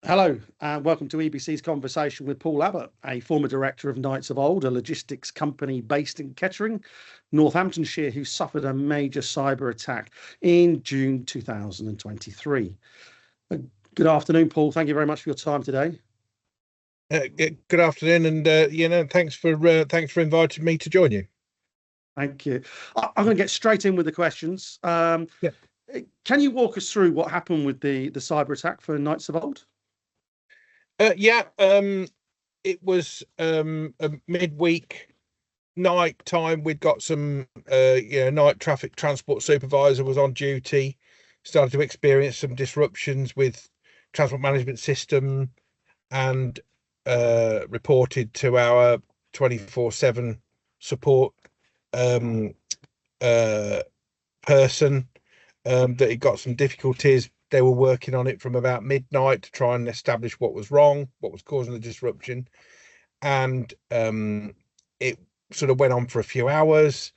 Hello, and welcome to EBC's conversation with Paul Abbott, a former director of Knights of Old, a logistics company based in Kettering, Northamptonshire, who suffered a major cyber attack in June 2023. Good afternoon, Paul. Thank you very much for your time today. Good afternoon, and thanks for inviting me to join you. Thank you. I'm going to get straight in with the questions. Can you walk us through what happened with the cyber attack for Knights of Old? It was a midweek night time. We'd got some night traffic transport supervisor was on duty, started to experience some disruptions with transport management system, and reported to our 24/7 support person that he got some difficulties. They were working on it from about midnight to try and establish what was wrong, what was causing the disruption. And it sort of went on for a few hours,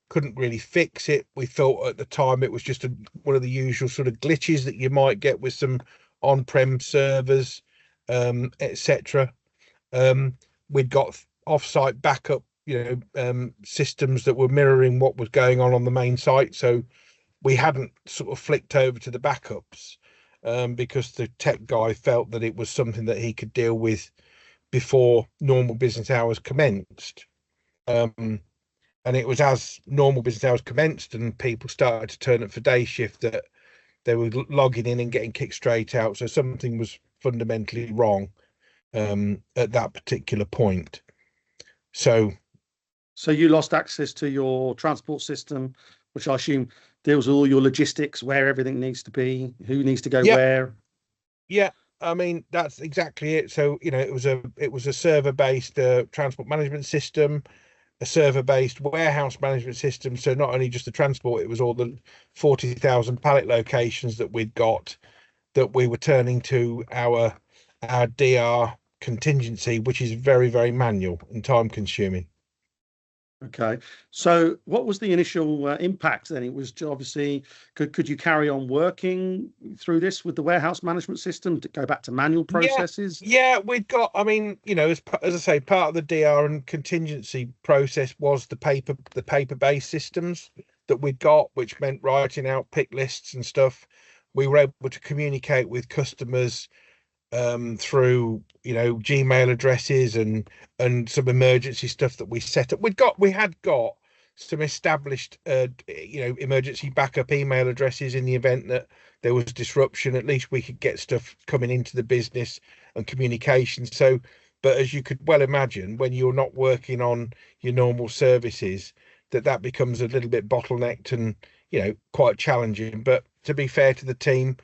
couldn't really fix it. We thought at the time it was just one of the usual sort of glitches that you might get with some on-prem servers, etc. We'd got off-site backup, systems that were mirroring what was going on the main site. So we hadn't sort of flicked over to the backups because the tech guy felt that it was something that he could deal with before normal business hours commenced. And it was as normal business hours commenced and people started to turn up for day shift that they were logging in and getting kicked straight out. So something was fundamentally wrong at that particular point. So you lost access to your transport system, which I assume deals with all your logistics, where everything needs to be, who needs to go where. Yeah, I mean, that's exactly it. So, it was a server-based transport management system, a server-based warehouse management system. So not only just the transport, it was all the 40,000 pallet locations that we'd got that we were turning to our DR contingency, which is very, very manual and time-consuming. Okay, so what was the initial impact then? It was obviously, could you carry on working through this with the warehouse management system to go back to manual processes? Yeah, we'd got, I mean, as I say, part of the DR and contingency process was the paper-based systems that we'd got, which meant writing out pick lists and stuff. We were able to communicate with customers through Gmail addresses and some emergency stuff that we set up. We had got some established emergency backup email addresses in the event that there was disruption. At least we could get stuff coming into the business and communication. So, but as you could well imagine, when you're not working on your normal services, that becomes a little bit bottlenecked and quite challenging. But to be fair to the team,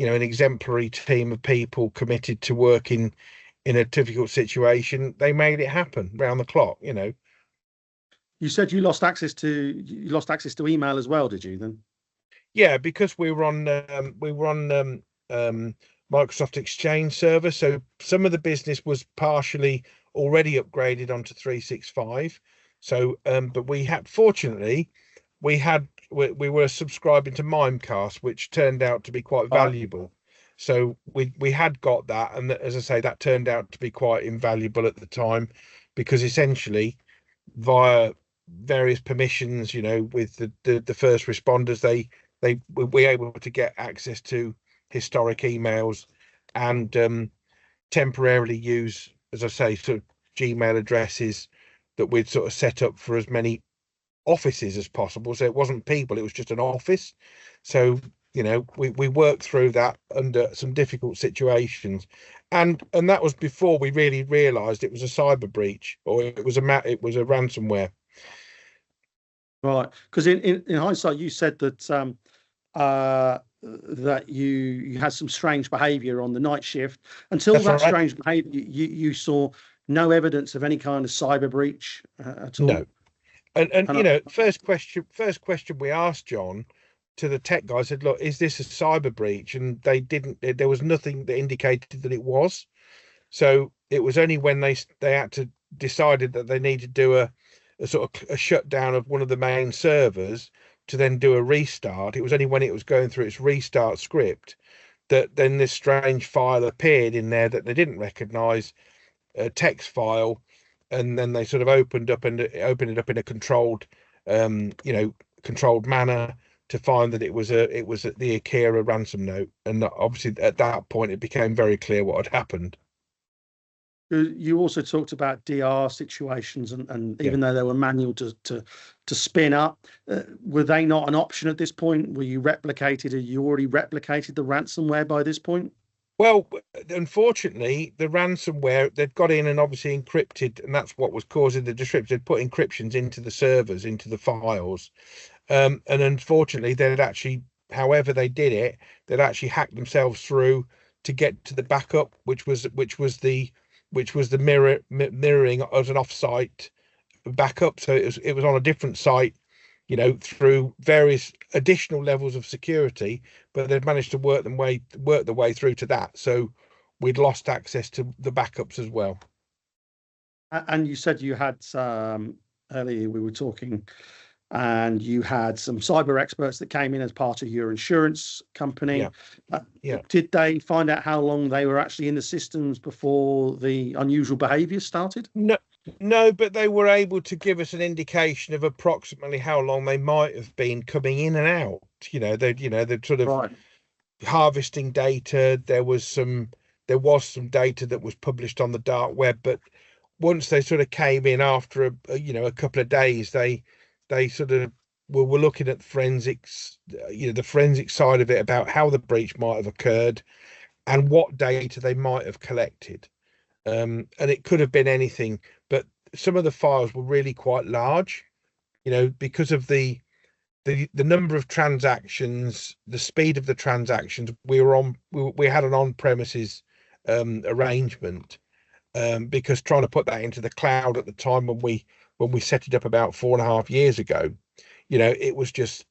an exemplary team of people committed to working in a difficult situation, they made it happen round the clock. You said you lost access to email as well, did you then? Yeah, because we were on Microsoft Exchange server, so some of the business was partially already upgraded onto 365. So but fortunately we were subscribing to Mimecast, which turned out to be quite valuable. So we had got that, and as I say, that turned out to be quite invaluable at the time, because essentially via various permissions, with the first responders, we were able to get access to historic emails and temporarily use, as I say, sort of Gmail addresses that we'd sort of set up for as many offices as possible. So it wasn't people, it was just an office. So we worked through that under some difficult situations, and that was before we really realized it was a cyber breach, or it was a ransomware. Right, because in hindsight you said that that you had some strange behavior on the night shift. Until that strange behavior, you saw no evidence of any kind of cyber breach at all. No. And first question we asked John to the tech guy, said, look, is this a cyber breach? And there was nothing that indicated that it was. So it was only when they had to decided that they needed to do a sort of a shutdown of one of the main servers to then do a restart. It was only when it was going through its restart script that then this strange file appeared in there that they didn't recognize, a text file, and then they sort of opened it up in a controlled, controlled manner to find that it was the Akira ransom note. And obviously at that point it became very clear what had happened. You also talked about DR situations, and Yeah. even though they were manual to spin up, were they not an option at this point? Were you replicated? Had you already replicated the ransomware by this point? Well, unfortunately, the ransomware, they'd got in and obviously encrypted, and that's what was causing the disruption. They'd put encryptions into the servers, into the files. And unfortunately, they'd actually, however they did it, they'd actually hacked themselves through to get to the backup, which was the mirroring as an off-site backup. So it was on a different site, through various additional levels of security, but they'd managed to work the way through to that. So we'd lost access to the backups as well. And you said you had earlier we were talking, and you had some cyber experts that came in as part of your insurance company. Yeah. Did they find out how long they were actually in the systems before the unusual behaviour started? No, but they were able to give us an indication of approximately how long they might have been coming in and out. They'd sort of Right. harvesting data. There was some data that was published on the dark web, but once they sort of came in after a couple of days, they sort of were looking at forensics, the forensic side of it, about how the breach might have occurred and what data they might have collected. And it could have been anything, but some of the files were really quite large, because of the number of transactions, the speed of the transactions. We had an on-premises arrangement, because trying to put that into the cloud at the time when we set it up about 4.5 years ago, it was just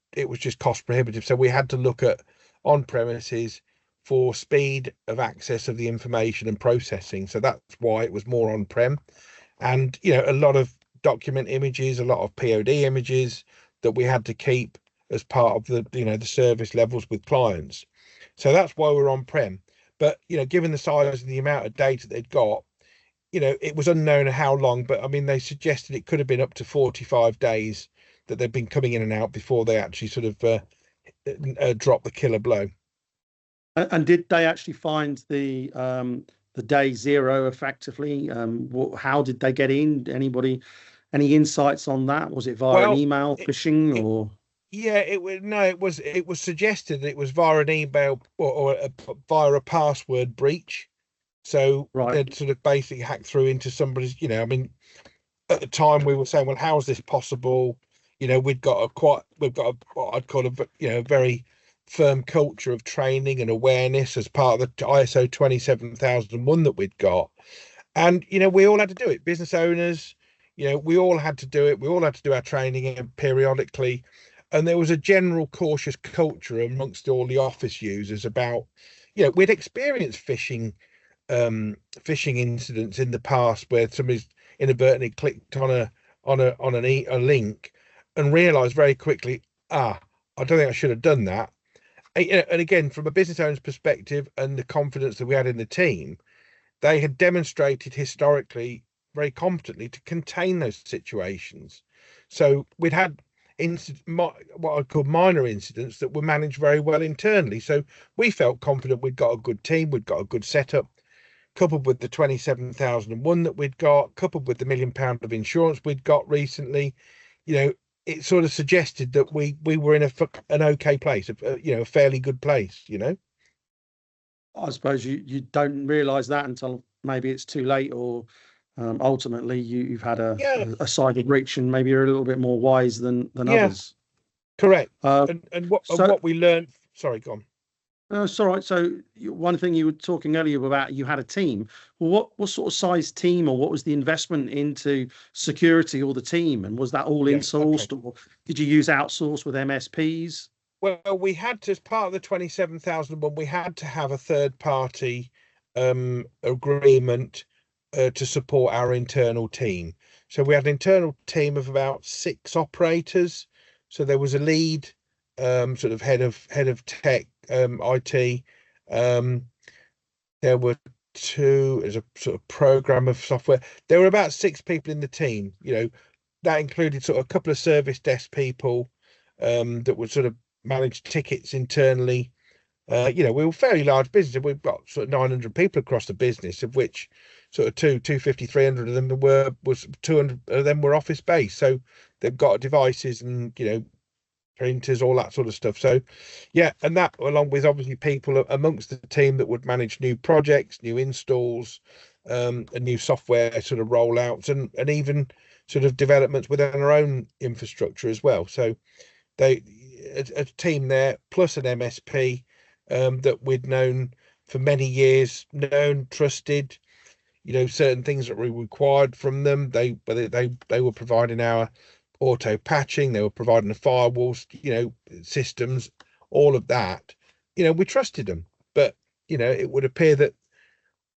cost prohibitive. So we had to look at on-premises for speed of access of the information and processing. So that's why it was more on-prem, and a lot of document images, a lot of POD images that we had to keep as part of the service levels with clients. So that's why we're on-prem. But given the size and the amount of data they'd got, it was unknown how long, but I mean, they suggested it could have been up to 45 days that they've been coming in and out before they actually sort of drop the killer blow. And did they actually find the day zero effectively? How did they get in? Any insights on that? Was it via an email phishing or? Yeah, it was suggested that it was via an email or via a password breach. So they'd sort of basically hacked through into somebody's, I mean, at the time we were saying, well, how is this possible? We've got what I'd call a very firm culture of training and awareness as part of the ISO 27001 that we'd got. And, we all had to do it. Business owners, we all had to do it. We all had to do our training periodically. And there was a general cautious culture amongst all the office users about, we'd experienced phishing incidents in the past where somebody's inadvertently clicked on a link and realized very quickly, I don't think I should have done that. And again, from a business owner's perspective and the confidence that we had in the team, they had demonstrated historically very competently to contain those situations. So we'd had what I'd call minor incidents that were managed very well internally. So we felt confident we'd got a good team, we'd got a good setup, coupled with the 27001 that we'd got, coupled with the £1 million of insurance we'd got recently. It sort of suggested that we were in an okay place, a fairly good place. I suppose you don't realise that until maybe it's too late, or ultimately you've had a cyber breach and maybe you're a little bit more wise than others. Correct. And what we learned. Sorry, go on. It's all right. So one thing you were talking earlier about, you had a team. Well, what sort of size team, or what was the investment into security or the team? And was that all insourced, or did you use outsource with MSPs? Well, we had to, as part of the 27001, we had to have a third party agreement to support our internal team. So we had an internal team of about 6 operators. So there was a lead, sort of head of tech, IT, There were two as a sort of program of software. There were about 6 people in the team. That included sort of a couple of service desk people that would sort of manage tickets internally. We were a fairly large business. We've got sort of 900 people across the business, of which sort of 250, 300 of them was 200 of them were office based. So they've got devices and, printers, all that sort of stuff. So, yeah, and that along with obviously people amongst the team that would manage new projects, new installs, and new software sort of rollouts, and even sort of developments within our own infrastructure as well. So a team there plus an MSP that we'd known for many years, trusted, certain things that we required from them. They were providing our auto patching, they were providing the firewalls, systems, all of that. We trusted them, but it would appear that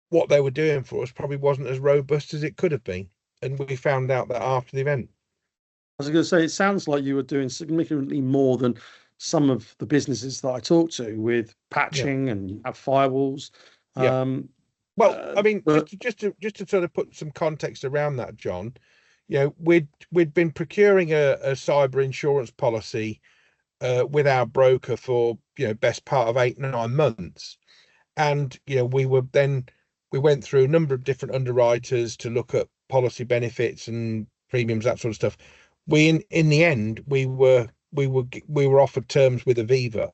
what they were doing for us probably wasn't as robust as it could have been, and we found out that after the event. I was going to say, it sounds like you were doing significantly more than some of the businesses that I talk to with patching and firewalls. Well, I mean, just to sort of put some context around that, John, we'd been procuring a cyber insurance policy with our broker for best part of 8-9 months, and we went through a number of different underwriters to look at policy benefits and premiums, that sort of stuff. In the end we were offered terms with Aviva,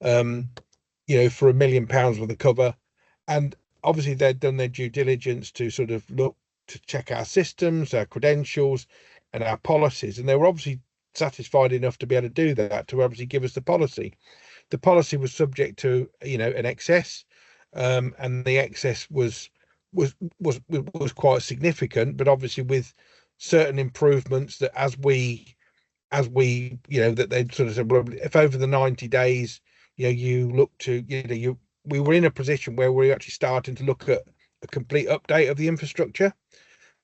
for £1 million worth of cover, and obviously they'd done their due diligence to sort of look to check our systems, our credentials, and our policies, and they were obviously satisfied enough to be able to do that, to obviously give us the policy. The policy was subject to an excess, and the excess was quite significant, but obviously with certain improvements that as we that they'd sort of said, well, if over the 90 days you look to we were in a position where we were actually starting to look at a complete update of the infrastructure,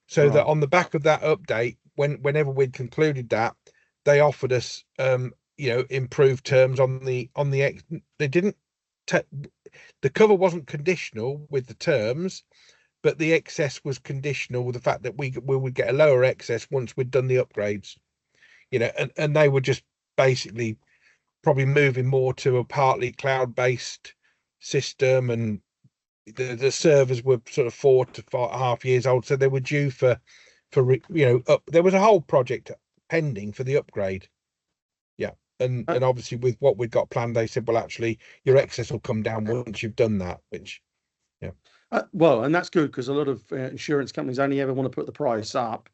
so that on the back of that update, whenever we'd concluded that, they offered us improved terms on the they didn't the cover wasn't conditional with the terms, but the excess was conditional with the fact that we would get a lower excess once we'd done the upgrades, and they were just basically probably moving more to a partly cloud-based system, and the servers were sort of 4 to 4.5 years old, so they were due for there was a whole project pending for the upgrade. And obviously with what we've got planned, they said, well, actually your excess will come down once you've done that, which well, and that's good, because a lot of insurance companies only ever want to put the price up.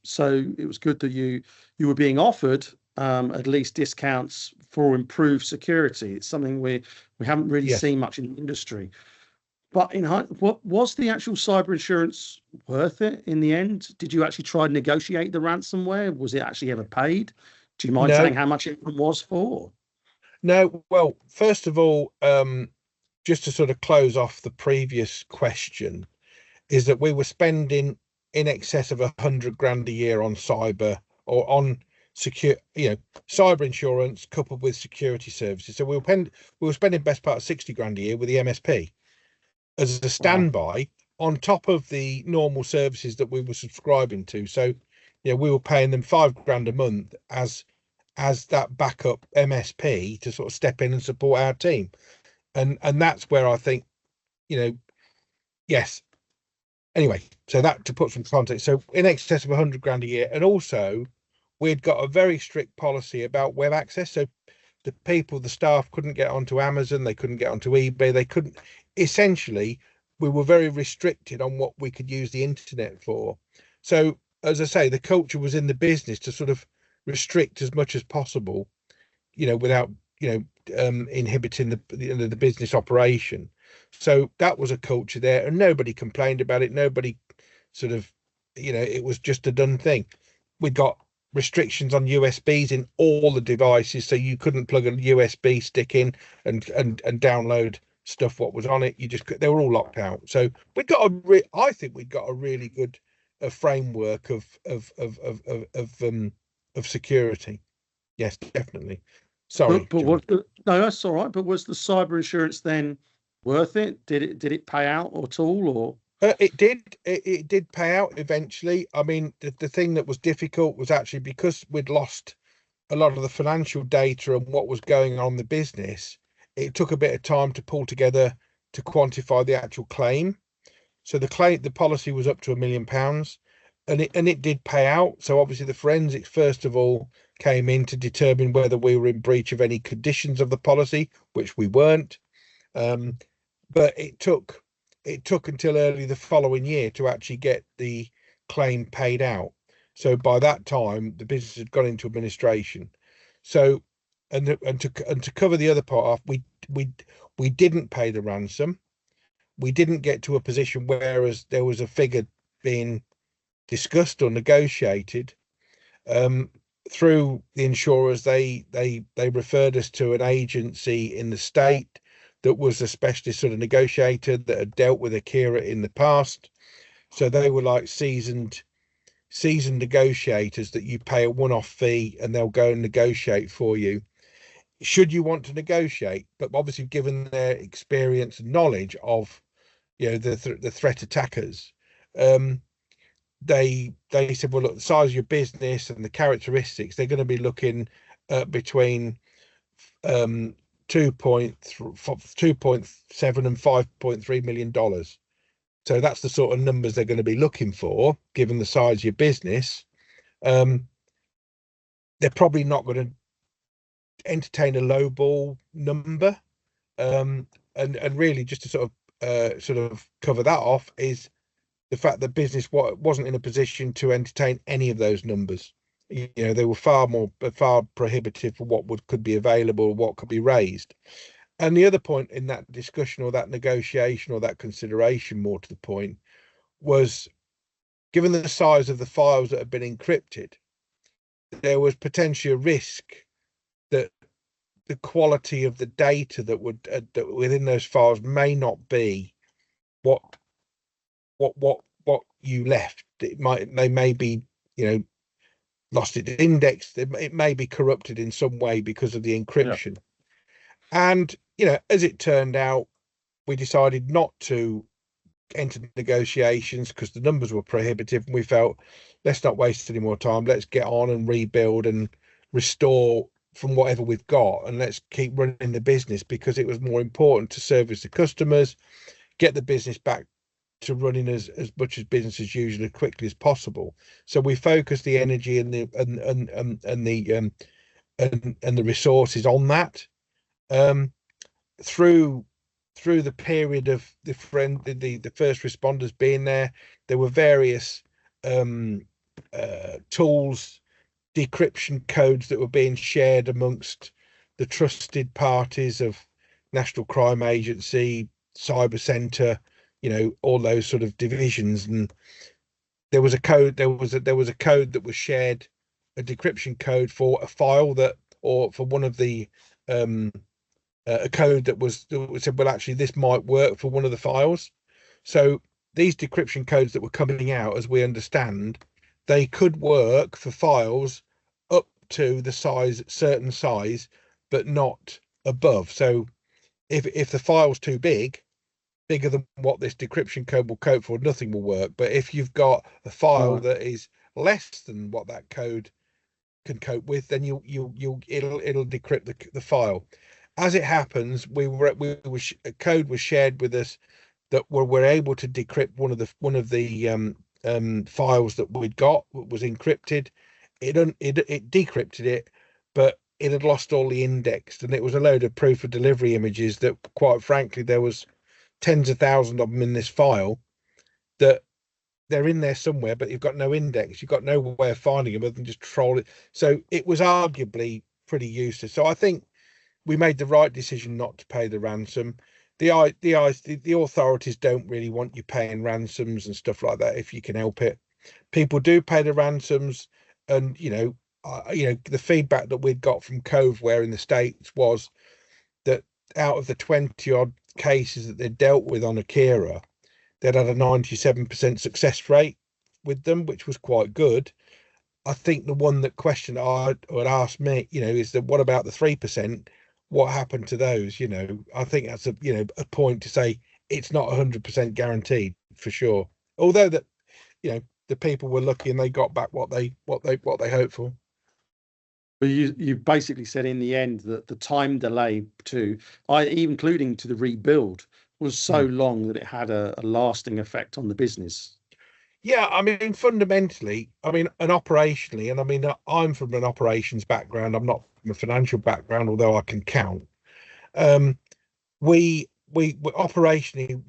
So it was good that you were being offered at least discounts for improved security. It's something we haven't really seen much in the industry. But what was the actual cyber insurance worth it in the end? Did you actually try and negotiate the ransomware? Was it actually ever paid? Do you mind saying how much it was for? No. Well, first of all, just to sort of close off the previous question, is that we were spending in excess of 100 grand a year on cyber, or on cyber insurance coupled with security services. So we were spending best part of 60 grand a year with the MSP as a standby on top of the normal services that we were subscribing to. So we were paying them 5 grand a month as that backup MSP to sort of step in and support our team. And that's where I think, yes. Anyway, so that, to put some context, so in excess of 100 grand a year. And also we'd got a very strict policy about web access. So the staff couldn't get onto Amazon, they couldn't get onto eBay, they couldn't, essentially we were very restricted on what we could use the internet for. So as I say, the culture was in the business to sort of restrict as much as possible, without inhibiting the business operation. So that was a culture there, and nobody complained about it. Nobody sort of, it was just a done thing. We got restrictions on USBs in all the devices, so you couldn't plug a USB stick in and download stuff what was on it. They were all locked out. So I think we'd got a really good framework of security. Yes, definitely. Sorry, but John. no, that's all right. But was the cyber insurance then worth it? Did it pay out at all, or? It did. It did pay out eventually. I mean, the thing that was difficult was actually because we'd lost a lot of the financial data and what was going on in the business. It took a bit of time to pull together to quantify the actual claim. So the policy was up to £1 million, and it did pay out. So obviously the forensics first of all came in to determine whether we were in breach of any conditions of the policy, which we weren't. But it took until early the following year to actually get the claim paid out. So by that time, the business had gone into administration. So, and to cover the other part off, we didn't pay the ransom. We didn't get to a position whereas there was a figure being discussed or negotiated. Through the insurers, they referred us to an agency in the state that was a specialist sort of negotiator that had dealt with Akira in the past. So they were like seasoned negotiators that you pay a one-off fee and they'll go and negotiate for you should you want to negotiate. But obviously, given their experience and knowledge of the threat attackers, they said, well, look, the size of your business and the characteristics, they're going to be looking at between 2.7 and $5.3 million. So that's the sort of numbers they're going to be looking for, given the size of your business. They're probably not going to entertain a lowball number. And really, just to sort of cover that off, is the fact that business wasn't in a position to entertain any of those numbers. They were far prohibitive for what could be available, what could be raised. And the other point in that discussion or that negotiation or that consideration, more to the point, was given the size of the files that had been encrypted, there was potentially a risk that the quality of the data that within those files may not be what you left. They may be, lost its index. It may be corrupted in some way because of the encryption. Yeah. And, as it turned out, we decided not to enter negotiations because the numbers were prohibitive, and we felt, let's not waste any more time. Let's get on and rebuild and restore from whatever we've got, and let's keep running the business, because it was more important to service the customers, get the business back to running as much as business as usual as quickly as possible. So we focused the energy and the resources on that. Through the period of the first responders being there were various tools, decryption codes that were being shared amongst the trusted parties of National Crime Agency, Cyber Centre, all those sort of divisions. And there was a code that was shared, a decryption code for a file or for one of the a code that said, well, actually, this might work for one of the files. So these decryption codes that were coming out, as we understand, they could work for files up to the certain size, but not above. So if the file's too bigger than what this decryption code will cope for, nothing will work. But if you've got a file that is less than what that code can cope with, then it'll decrypt the file. As it happens, a code was shared with us that we're able to decrypt one of the files that we'd got was encrypted. It decrypted it, but it had lost all the index, and it was a load of proof of delivery images that, quite frankly, there was tens of thousands of them in this file, that they're in there somewhere, but you've got no index. You've got no way of finding them other than just troll it. So it was arguably pretty useless. So I think we made the right decision not to pay the ransom. The authorities don't really want you paying ransoms and stuff like that if you can help it. People do pay the ransoms, and the feedback that we'd got from Coveware in the States was that out of the 20 odd cases that they dealt with on Akira, they'd had a 97% success rate with them, which was quite good. I think the one that questioned I would ask me, is that what about the 3%? What happened to those? I think that's a point to say it's not 100% guaranteed for sure. Although that, the people were lucky and they got back what they hoped for. But you basically said in the end that the time delay including to the rebuild, was so long that it had a lasting effect on the business. Yeah, I mean, fundamentally, and operationally, and I'm from an operations background. I'm not from a financial background, although I can count. We operationally,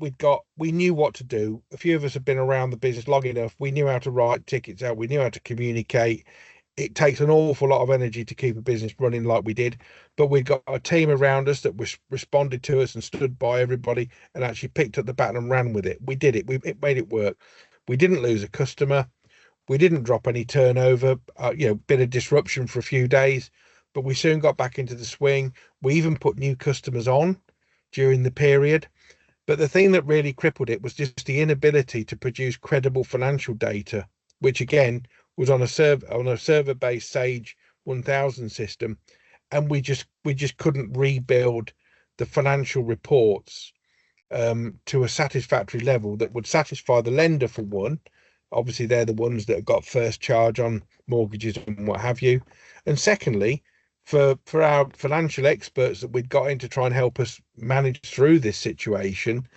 we knew what to do. A few of us have been around the business long enough. We knew how to write tickets out. We knew how to communicate. It takes an awful lot of energy to keep a business running like we did, but we've got a team around us that was responded to us and stood by everybody and actually picked up the baton and ran with it. We did it. It made it work. We didn't lose a customer. We didn't drop any turnover. Bit of disruption for a few days, but we soon got back into the swing. We even put new customers on during the period. But the thing that really crippled it was just the inability to produce credible financial data, which again was on a server-based Sage 1000 system, and we just couldn't rebuild the financial reports to a satisfactory level that would satisfy the lender for one. Obviously, they're the ones that have got first charge on mortgages and what have you. And secondly, for our financial experts that we'd got in to try and help us manage through this situation,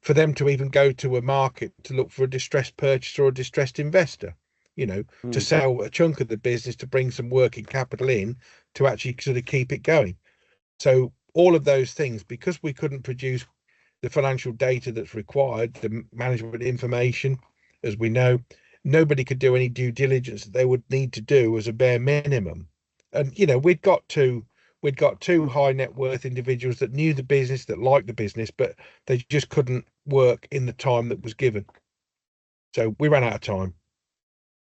for them to even go to a market to look for a distressed purchaser or a distressed investor, to sell a chunk of the business to bring some working capital in to actually sort of keep it going. So all of those things, because we couldn't produce the financial data that's required, the management information, as we know, nobody could do any due diligence that they would need to do as a bare minimum. And we'd got two high net worth individuals that knew the business, that liked the business, but they just couldn't work in the time that was given. So we ran out of time.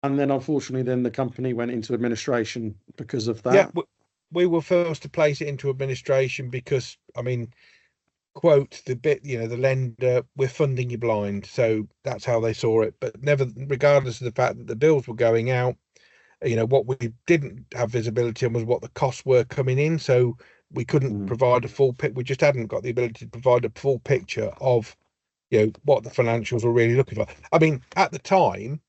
And then unfortunately, the company went into administration because of that. Yeah, we were forced to place it into administration because, quote the lender, we're funding you blind. So that's how they saw it. But regardless of the fact that the bills were going out, what we didn't have visibility on was what the costs were coming in. So we couldn't provide a full picture. We just hadn't got the ability to provide a full picture of, what the financials were really looking for. At the time,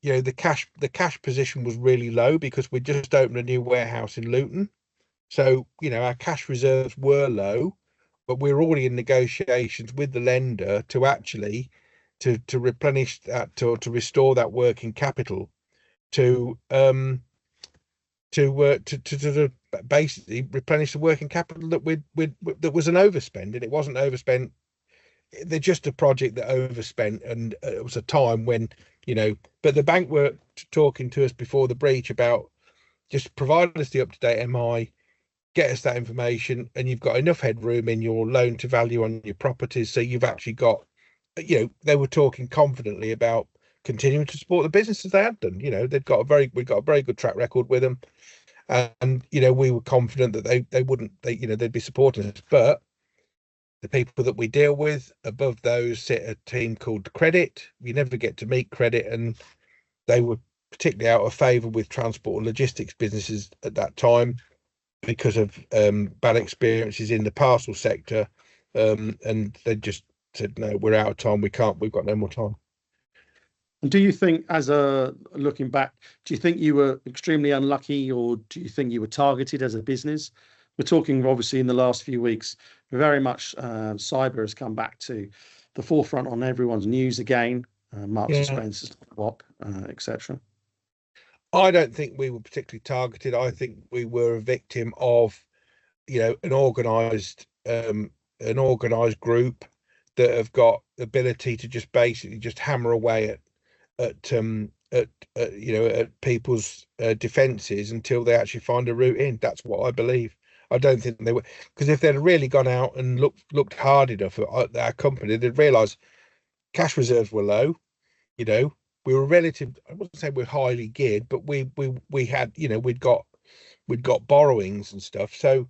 the cash position was really low because we just opened a new warehouse in Luton. So, our cash reserves were low, but we were already in negotiations with the lender to actually to replenish that, to restore that working capital to basically replenish the working capital that was an overspend, and it wasn't overspent. They're just a project that overspent, and it was a time when but the bank were talking to us before the breach about just provide us the up-to-date MI, get us that information, and you've got enough headroom in your loan to value on your properties, so you've actually got, they were talking confidently about continuing to support the business as they had done. We've got a very good track record with them, and we were confident that they'd be supporting us. But the people that we deal with above those sit a team called Credit. You never get to meet Credit, and they were particularly out of favour with transport and logistics businesses at that time because of bad experiences in the parcel sector, and they just said, no, we're out of time, we've got no more time. And do you think, looking back, do you think you were extremely unlucky, or do you think you were targeted as a business? We're talking obviously in the last few weeks, very much cyber has come back to the forefront on everyone's news again, Marks and Spencer's, etc. I don't think we were particularly targeted. I think we were a victim of, an organised group that have got ability to just basically just hammer away at people's defences until they actually find a route in. That's what I believe. I don't think they were, because if they'd really gone out and looked hard enough at our company, they'd realise cash reserves were low. We were I wouldn't say we're highly geared, but we had, we'd got borrowings and stuff. So,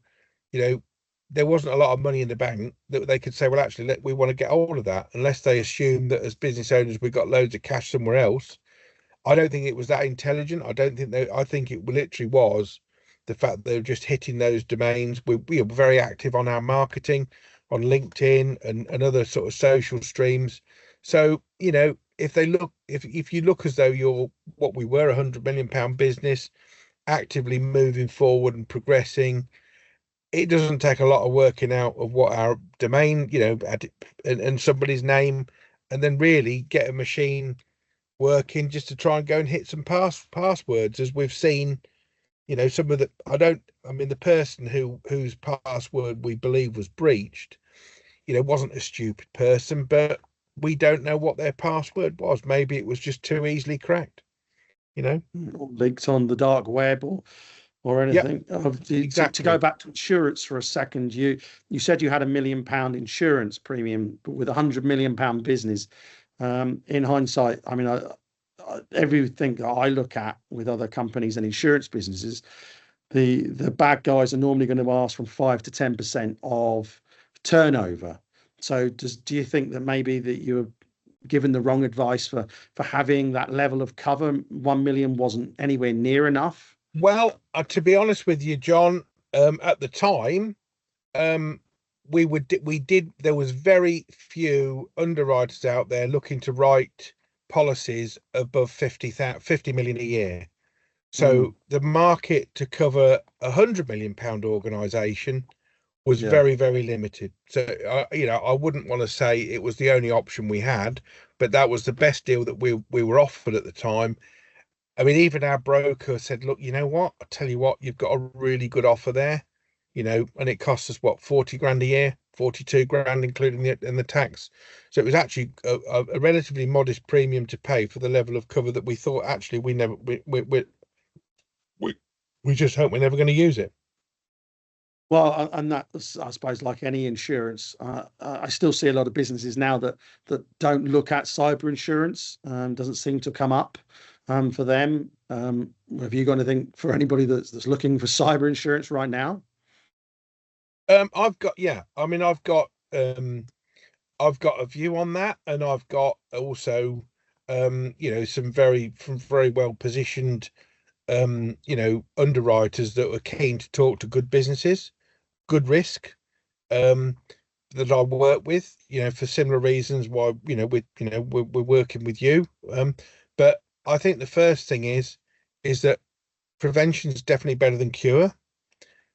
there wasn't a lot of money in the bank that they could say, well, actually, we want to get hold of that, unless they assume that as business owners, we've got loads of cash somewhere else. I don't think it was that intelligent. I don't think I think it literally was the fact that they were just hitting those domains. We were very active on our marketing on LinkedIn and other sort of social streams. So, you know, if you look as though you're what we were, £100 million business, actively moving forward and progressing, it doesn't take a lot of working out of what our domain, you know, and somebody's name, and then really get a machine working just to try and go and hit some passwords, as we've seen. You know, some of the I mean the person whose password we believe was breached, you know, wasn't a stupid person, but we don't know what their password was. Maybe it was just too easily cracked, you know, or leaked on the dark web or yeah, anything. To go exactly. back to insurance for a second, you said you had £1 million insurance premium, but with £100 million business. In hindsight, I mean, everything I look at with other companies and insurance businesses, the bad guys are normally going to ask from 5 to 10% of turnover. So do you think that maybe that you were given the wrong advice for having that level of cover? 1 million wasn't anywhere near enough. Well, to be honest with you, John, at the time, um, we did. There was very few underwriters out there looking to write policies above 50 million a year. Mm, So the market to cover £100 million organisation was yeah. very, very limited. So, you know, I wouldn't want to say it was the only option we had, but that was the best deal that we were offered at the time. I mean, even our broker said, look, you know what? I tell you what, you've got a really good offer there, you know, and it costs us what, 40 grand a year, 42 grand, including the tax. So it was actually a relatively modest premium to pay for the level of cover that we thought actually we, we just hope we're never going to use it. Well, and that's, I suppose, like any insurance, I still see a lot of businesses now that don't look at cyber insurance. Doesn't seem to come up for them. Have you got anything for anybody that's looking for cyber insurance right now? I've got, yeah, I mean, I've got a view on that, and I've got also, you know, some very well positioned, you know, underwriters that are keen to talk to good businesses, good risk, um, that I work with, you know, for similar reasons why, you know, we're working with you. But I think the first thing is that prevention is definitely better than cure.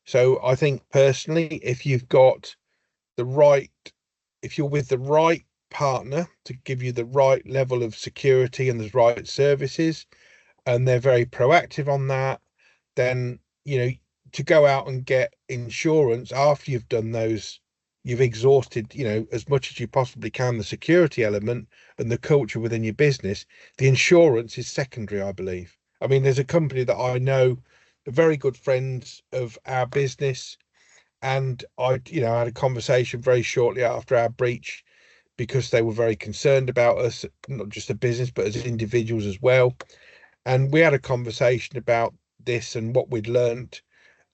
So I think personally, the right, if you're with the right partner to give you the right level of security and the right services, and they're very proactive on that, then, you know, to go out and get insurance after you've done those, you've exhausted, you know, as much as you possibly can, the security element and the culture within your business. The insurance is secondary, I believe. I mean, there's a company that I know, very good friends of our business, and you know, I had a conversation very shortly after our breach because they were very concerned about us, not just the business, but as individuals as well. And we had a conversation about this and what we'd learned.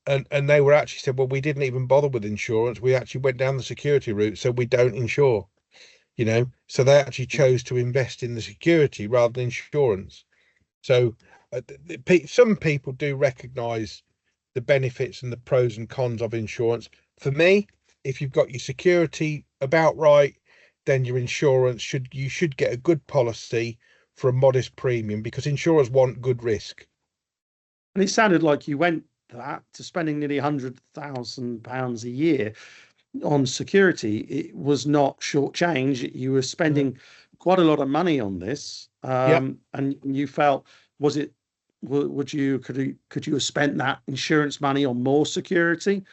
And they were actually said, well, we didn't even bother with insurance. We actually went down the security route. So we don't insure, you know. So they actually chose to invest in the security rather than insurance. So some people do recognize the benefits and the pros and cons of insurance. For me, if you've got your security about right, then your insurance you should get a good policy for a modest premium, because insurers want good risk. And it sounded like you went to spending nearly £100,000 a year on security. It was not short change. You were Mm. spending quite a lot of money on this, Yeah. and you felt, was it? Could you have spent that insurance money on more security?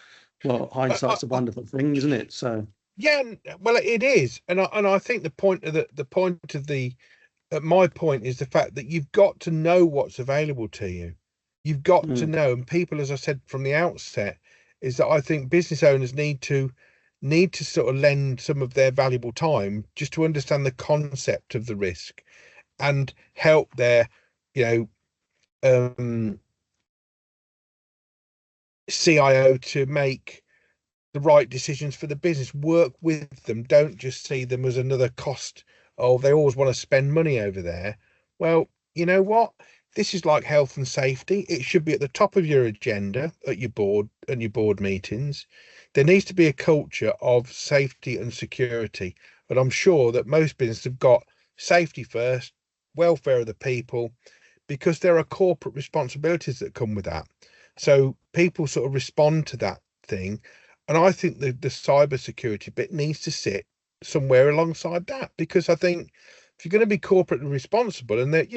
Well, hindsight's a wonderful thing, isn't it? So Yeah, well, it is, and I think the point of my point is the fact that you've got to know what's available to you. You've got to mm, know, and people, as I said from the outset, is that I think business owners need to sort of lend some of their valuable time just to understand the concept of the risk and help their, you know, CIO to make the right decisions for the business. Work with them. Don't just see them as another cost. Oh, they always want to spend money over there. Well, you know what? This is like health and safety. It should be at the top of your agenda at your board and your board meetings. There needs to be a culture of safety and security. But I'm sure that most businesses have got safety first, welfare of the people, because there are corporate responsibilities that come with that. So people sort of respond to that thing. And I think the cyber security bit needs to sit somewhere alongside that, because I think if you're going to be corporately responsible, and that,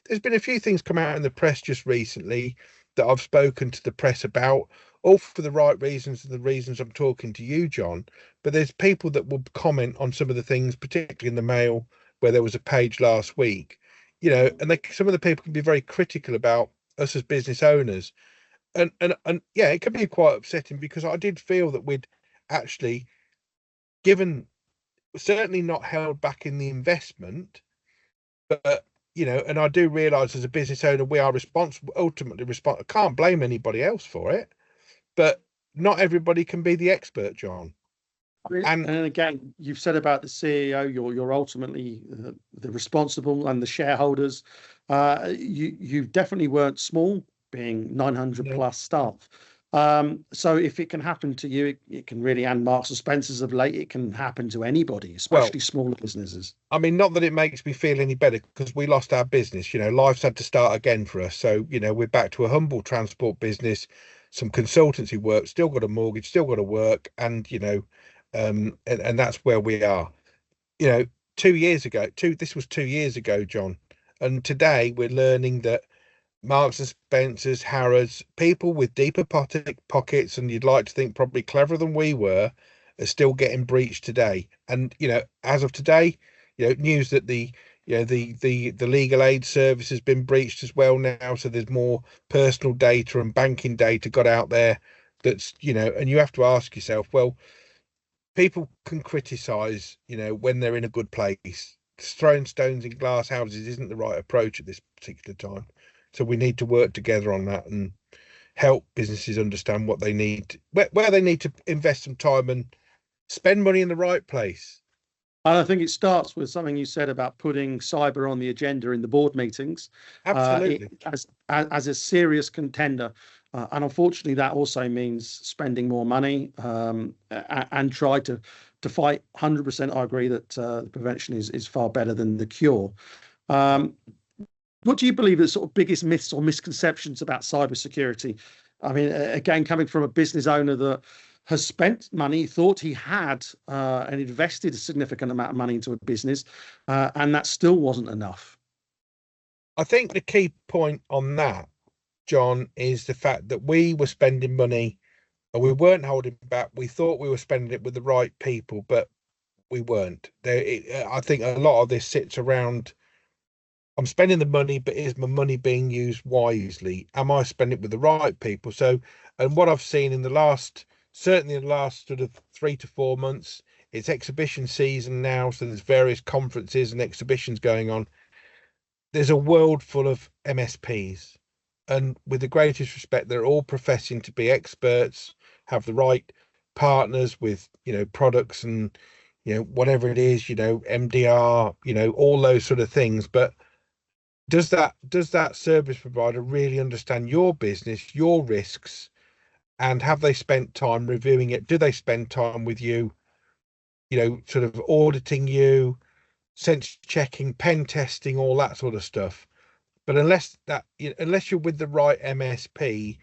there's been a few things come out in the press just recently that I've spoken to the press about, all for the right reasons, the reasons I'm talking to you, John. But there's people that will comment on some of the things, particularly in the Mail, where there was a page last week, and some of the people can be very critical about us as business owners. And yeah, it can be quite upsetting, because I did feel that we'd actually given, certainly not held back in the investment, but and I do realise as a business owner we are responsible, ultimately responsible. I can't blame anybody else for it, but not everybody can be the expert, John. And again, you've said about the CEO, you're ultimately the responsible, and the shareholders. You definitely weren't small, being 900 plus staff. So if it can happen to you, it can really, and Marks and Spencers of late, it can happen to anybody, especially smaller businesses. I mean, not that it makes me feel any better, because we lost our business. Life's had to start again for us. So, we're back to a humble transport business, some consultancy work, still got a mortgage, still got to work. And, and that's where we are. 2 years ago, this was 2 years ago, John. And today we're learning that Marks and Spencers, Harrods, people with deeper pockets, and you'd like to think probably cleverer than we were, are still getting breached today. And as of today, news that the legal aid service has been breached as well now. So there's more personal data and banking data got out there. That's and you have to ask yourself, well, people can criticize when they're in a good place. Throwing stones in glass houses isn't the right approach at this particular time. So we need to work together on that and help businesses understand what they need, where they need to invest some time and spend money in the right place. And I think it starts with something you said about putting cyber on the agenda in the board meetings. Absolutely. As a serious contender. And unfortunately, that also means spending more money and try to fight. 100%, I agree that prevention is far better than the cure. What do you believe are the sort of biggest myths or misconceptions about cybersecurity? I mean, again, coming from a business owner that has spent money, thought he had and invested a significant amount of money into a business, and that still wasn't enough. I think the key point on that, John, is the fact that we were spending money and we weren't holding back. We thought we were spending it with the right people, but we weren't. I think a lot of this sits around, I'm spending the money, but is my money being used wisely? Am I spending it with the right people? So, and what I've seen certainly in the last sort of 3 to 4 months, it's exhibition season now. So there's various conferences and exhibitions going on. There's a world full of MSPs. And with the greatest respect, they're all professing to be experts, have the right partners with, products and, whatever it is, MDR, all those sort of things. But does that service provider really understand your business, your risks, and have they spent time reviewing it? Do they spend time with you, sort of auditing you, sense checking, pen testing, all that sort of stuff? But unless you're with the right MSP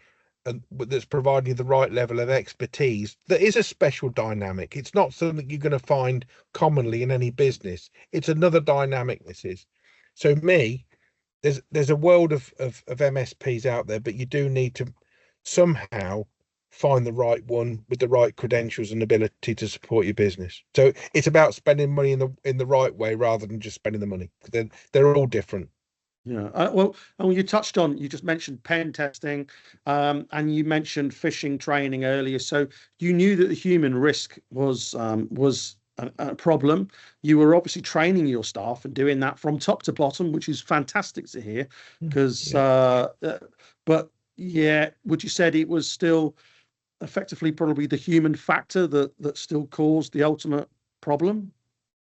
and that's providing you the right level of expertise, there is a special dynamic. It's not something you're going to find commonly in any business. It's another dynamic. This is. So there's a world of MSPs out there, but you do need to somehow find the right one with the right credentials and ability to support your business. So it's about spending money in the right way rather than just spending the money. They're all different. Yeah. Well, and you just mentioned pen testing, and you mentioned phishing training earlier. So you knew that the human risk was a problem. You were obviously training your staff and doing that from top to bottom, which is fantastic to hear. Because, but yeah, would you said it was still effectively probably the human factor that still caused the ultimate problem?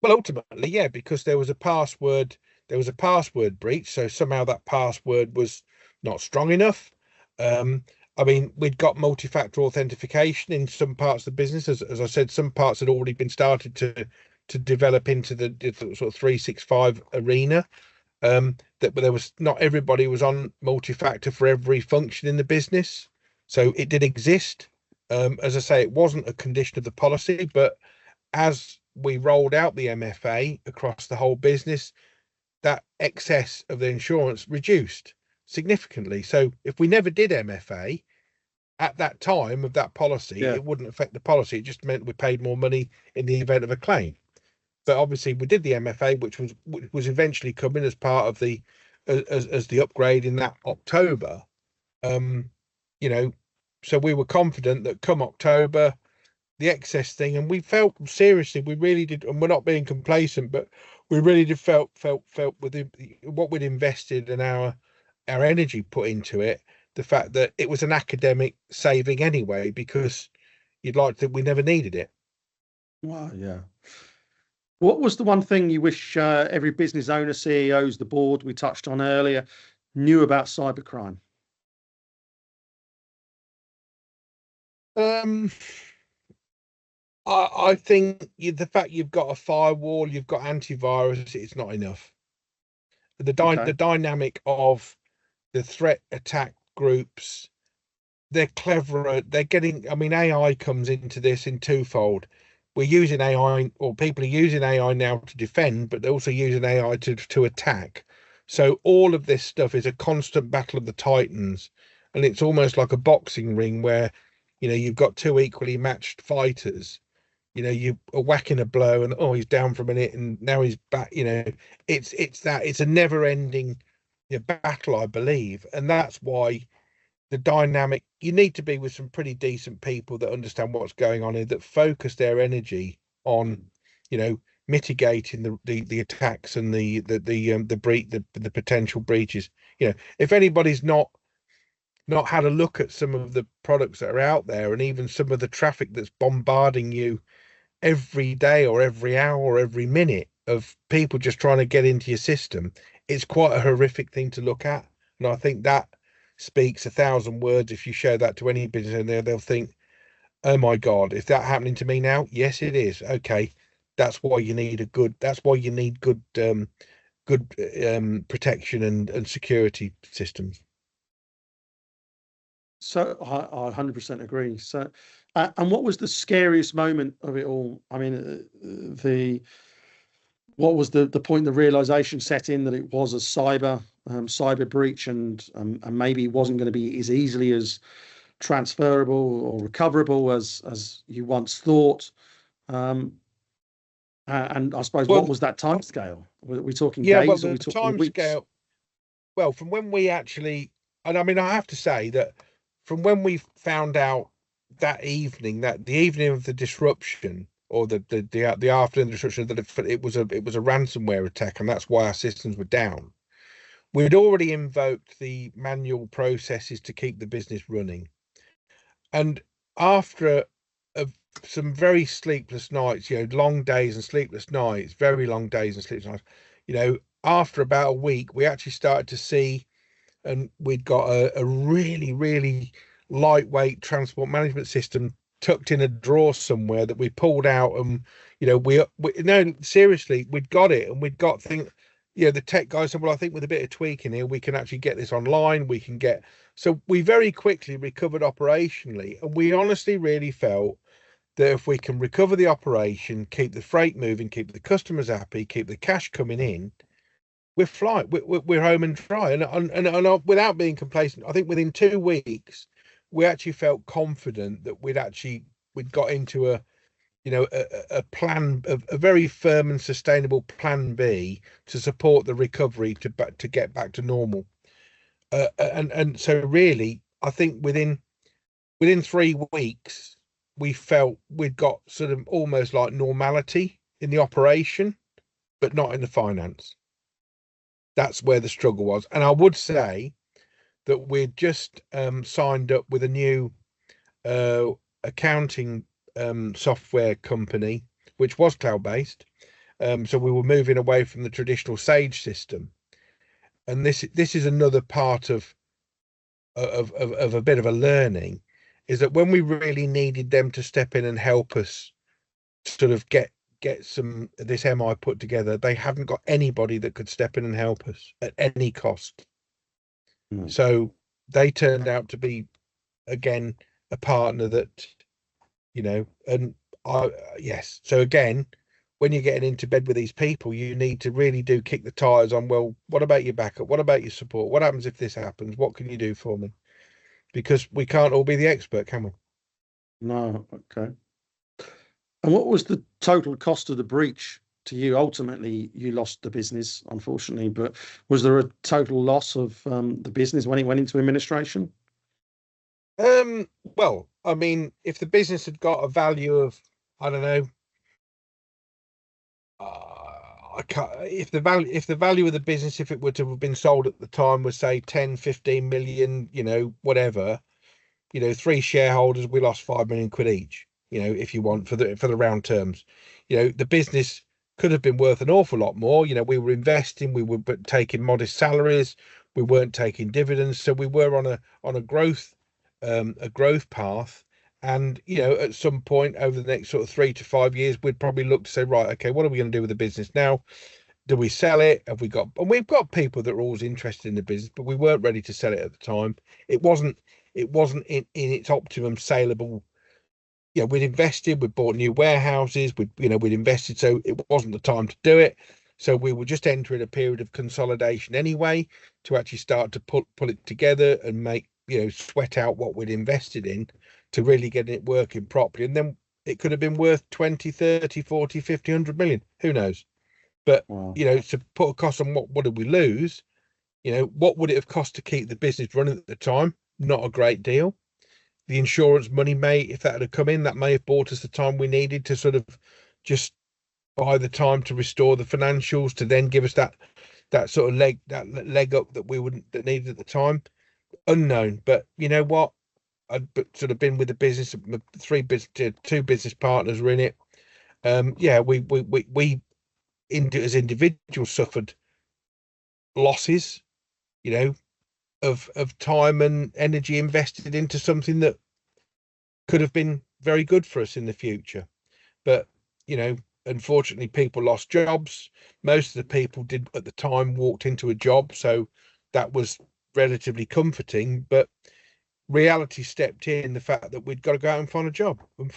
Well, ultimately, yeah, because there was a password there was a password breach. So somehow that password was not strong enough. I mean, we'd got multi-factor authentication in some parts of the business. As I said, some parts had already been started to develop into the sort of 365 arena. That there was not everybody was on multi-factor for every function in the business. So it did exist. As I say, it wasn't a condition of the policy, but as we rolled out the MFA across the whole business, that excess of the insurance reduced significantly. So if we never did MFA at that time of that policy, it wouldn't affect the policy. It just meant we paid more money in the event of a claim. But obviously we did the MFA, which was eventually coming as part of the as the upgrade in that October. You know, so we were confident that come October, the excess thing, and we felt seriously, we really did, and we're not being complacent, but we really did felt with what we'd invested and our energy put into it, the fact that it was an academic saving anyway, because you'd like to think we never needed it. Wow, yeah. What was the one thing you wish every business owner, CEOs, the board we touched on earlier, knew about cybercrime? I think the fact you've got a firewall, you've got antivirus, it's not enough. The dynamic of the threat attack groups, they're cleverer. They're getting, I mean, AI comes into this in twofold. We're using AI, or people are using AI now to defend, but they're also using AI to attack. So all of this stuff is a constant battle of the titans, and it's almost like a boxing ring where, you know, you've got two equally matched fighters. You know, you are whacking a blow and he's down for a minute and now he's back. You know, it's a never ending battle, I believe. And that's why the dynamic, you need to be with some pretty decent people that understand what's going on here, that focus their energy on, you know, mitigating the attacks and the potential breaches. You know, if anybody's not had a look at some of the products that are out there, and even some of the traffic that's bombarding you every day or every hour or every minute of people just trying to get into your system, it's quite a horrific thing to look at. And I think that speaks 1,000 words. If you show that to any business in there, they'll think, oh my God, is that happening to me now? Yes, it is. Okay. That's why you need good protection and security systems. So I 100% agree. So, and what was the scariest moment of it all? I mean, what was the point the realization set in that it was a cyber breach, and maybe it wasn't going to be as easily as transferable or recoverable as you once thought? And I suppose, what was that time scale? Were we talking days? Or we talking weeks? Scale, well, from when we actually, and I mean, I have to say that from when we found out that evening, that the evening of the disruption, or the afternoon disruption, that it was a ransomware attack, and that's why our systems were down. We'd already invoked the manual processes to keep the business running, and after some very sleepless nights, you know, long days and sleepless nights, very long days and sleepless nights, you know, after about a week, we actually started to see, and we'd got a really, really lightweight transport management system tucked in a drawer somewhere that we pulled out, and you know, we no, seriously, we'd got it, and we'd got things. Yeah, the tech guys said, well, I think with a bit of tweaking here, we can actually get this online. We can get, so we very quickly recovered operationally, and we honestly really felt that if we can recover the operation, keep the freight moving, keep the customers happy, keep the cash coming in, we're home and dry. And without being complacent, I think within 2 weeks, we actually felt confident that we'd got into a plan, a very firm and sustainable plan B to support the recovery to get back to normal. And so really, I think within 3 weeks, we felt we'd got sort of almost like normality in the operation, but not in the finance. That's where the struggle was. And I would say that we'd just signed up with a new accounting software company, which was cloud-based, So we were moving away from the traditional Sage system, and this is another part of a bit of a learning, is that when we really needed them to step in and help us sort of get some this MI put together, they haven't got anybody that could step in and help us at any cost. So they turned out to be, again, a partner that, and yes. So again, when you're getting into bed with these people, you need to really do kick the tires on, well, what about your backup? What about your support? What happens if this happens? What can you do for me? Because we can't all be the expert, can we? No. Okay. And what was the total cost of the breach to you? Ultimately, you lost the business, unfortunately, but was there a total loss of the business when it went into administration? Well, I mean, if the business had got a value of, I don't know, I can't, if the value of the business, if it were to have been sold at the time, was say 10, 15 million, whatever, 3 shareholders, we lost 5 million quid each, if you want, for the round terms. The business could have been worth an awful lot more. We were investing, we were taking modest salaries, we weren't taking dividends, so we were on a growth path. And at some point over the next sort of 3 to 5 years, we'd probably look to say, right, okay, what are we going to do with the business now? Do we sell it? And we've got people that are always interested in the business, but we weren't ready to sell it at the time. It wasn't in its optimum saleable. We'd invested, we'd bought new warehouses, we'd invested, so it wasn't the time to do it. So we were just entering a period of consolidation anyway, to actually start to pull it together and make, sweat out what we'd invested in to really get it working properly. And then it could have been worth 20, 30, 40, 50, 100 million. Who knows? But, Wow. To put a cost on what did we lose? What would it have cost to keep the business running at the time? Not a great deal. The insurance money if that had come in, that may have bought us the time we needed to sort of just buy the time to restore the financials, to then give us that sort of leg up that needed at the time. Unknown. But you know what? I'd sort of been with the business, 2 business partners were in it. We as individuals suffered losses, of time and energy invested into something that could have been very good for us in the future. But, unfortunately, people lost jobs. Most of the people did at the time walked into a job, so that was relatively comforting. But reality stepped in, the fact that we'd got to go out and find a job and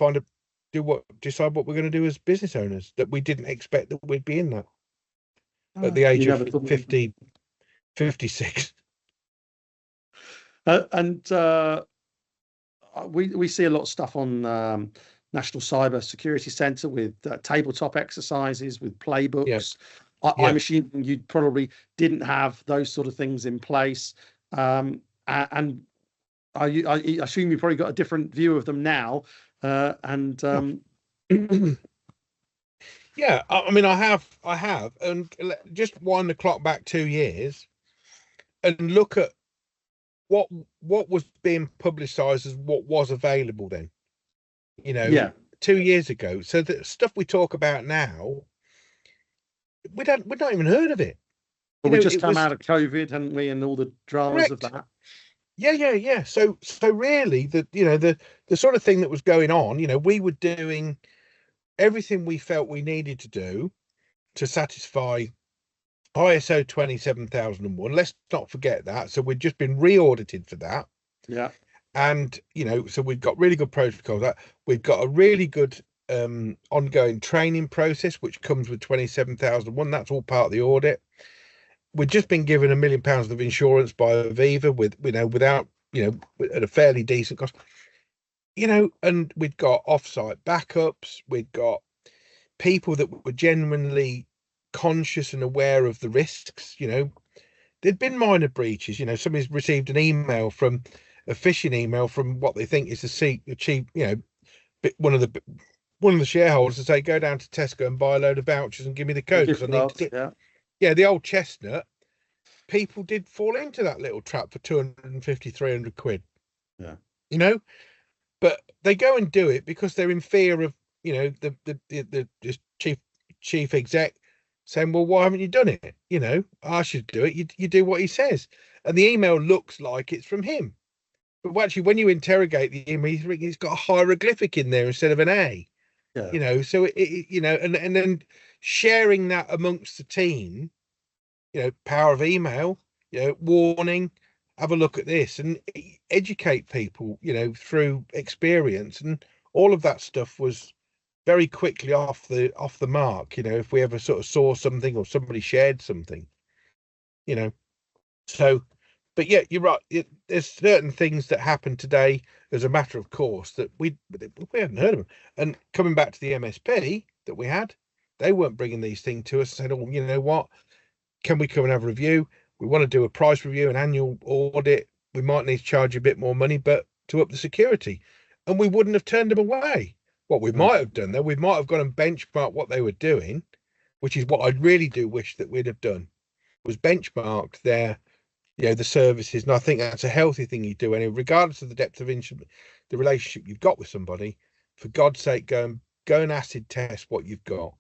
decide what we're going to do as business owners, that we didn't expect that we'd be in that at the age of 56. We see a lot of stuff on National Cyber Security Centre with tabletop exercises, with playbooks. I'm assuming you probably didn't have those sort of things in place, and I assume you've probably got a different view of them now. Yeah, I mean, I have, and just wind the clock back 2 years and look at what was being publicised as what was available then. 2 years ago. So the stuff we talk about now, we'd not even heard of it. But we just come out of COVID, hadn't we, and all the dramas correct. of that. Yeah. So really, the sort of thing that was going on, we were doing everything we felt we needed to do to satisfy ISO 27001. Let's not forget that. So we'd just been re-audited for that. Yeah. And, so we've got really good protocols. We've got a really good ongoing training process, which comes with 27001. That's all part of the audit. We've just been given £1 million of insurance by Aviva without, at a fairly decent cost, and we'd got offsite backups. We'd got people that were genuinely conscious and aware of the risks. There'd been minor breaches. Somebody's received a phishing email from what they think is the chief, one of the shareholders to say, go down to Tesco and buy a load of vouchers and give me the code because I need to. Yeah, the old chestnut. People did fall into that little trap for 250, 300 quid. Yeah. But they go and do it because they're in fear of, the chief chief exec saying, well, why haven't you done it? You know, I should do it. You do what he says. And the email looks like it's from him. But actually, when you interrogate the email, it's got a hieroglyphic in there instead of an A. Yeah. You know, so you know, and then sharing that amongst the team, you know, power of email, you know, warning, have a look at this, and educate people, you know, through experience, and all of that stuff was very quickly off the mark. You know, if we ever sort of saw something or somebody shared something, you know. So, but yeah, you're right. There's certain things that happen today as a matter of course that we hadn't heard of them. And coming back to the MSP that we had, they weren't bringing these things to us. Said, oh, you know what? Can we come and have a review? We want to do a price review, an annual audit. We might need to charge a bit more money, but to up the security. And we wouldn't have turned them away. What we might have done, though, we might have gone and benchmarked what they were doing, which is what I really do wish that we'd have done, was benchmarked their, you know, the services. And I think that's a healthy thing you do. And regardless of the depth of the relationship you've got with somebody, for God's sake, go and acid test what you've got.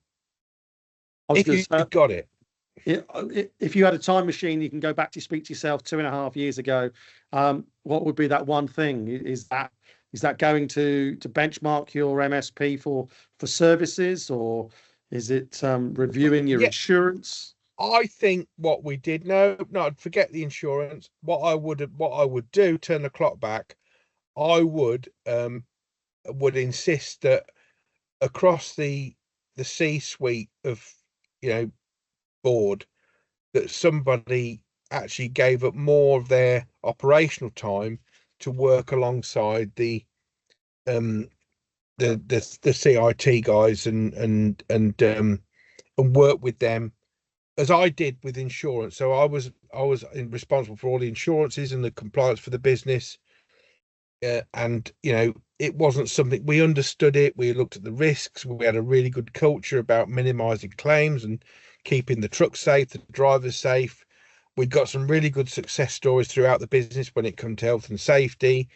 If you've got it. If you had a time machine, you can go back to speak to yourself 2.5 years ago. What would be that one thing? Is that going to benchmark your MSP for services, or is it reviewing your insurance? I think what we did, no, forget the insurance. What I would do, turn the clock back. I would insist that across the C-suite of, you know, board, that somebody actually gave up more of their operational time to work alongside the CIT guys and work with them, as I did with insurance. So I was responsible for all the insurances and the compliance for the business. And, you know, it wasn't something, we understood it. We looked at the risks. We had a really good culture about minimizing claims and keeping the truck safe, the drivers safe. We've got some really good success stories throughout the business when it comes to health and safety,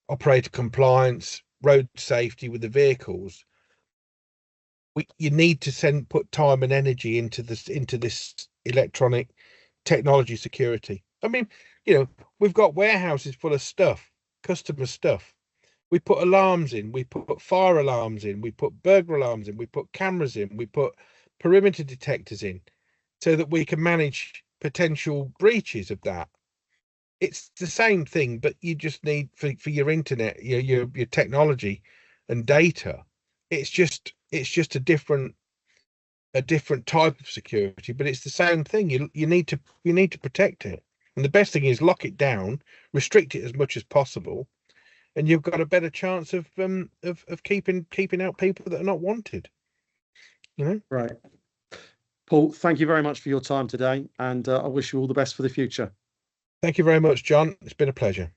operator compliance, road safety with the vehicles. You need to put time and energy into this electronic technology security. I mean, you know, we've got warehouses full of stuff, customer stuff. We put alarms in, we put fire alarms in, we put burglar alarms in, we put cameras in, we put perimeter detectors in, so that we can manage potential breaches of that. It's the same thing, but you just need for your internet, your technology and data. It's just a different type of security, but it's the same thing. You need to protect it, and the best thing is lock it down, restrict it as much as possible, and you've got a better chance of keeping out people that are not wanted. You know, right? Paul, thank you very much for your time today, and I wish you all the best for the future. Thank you very much, John. It's been a pleasure.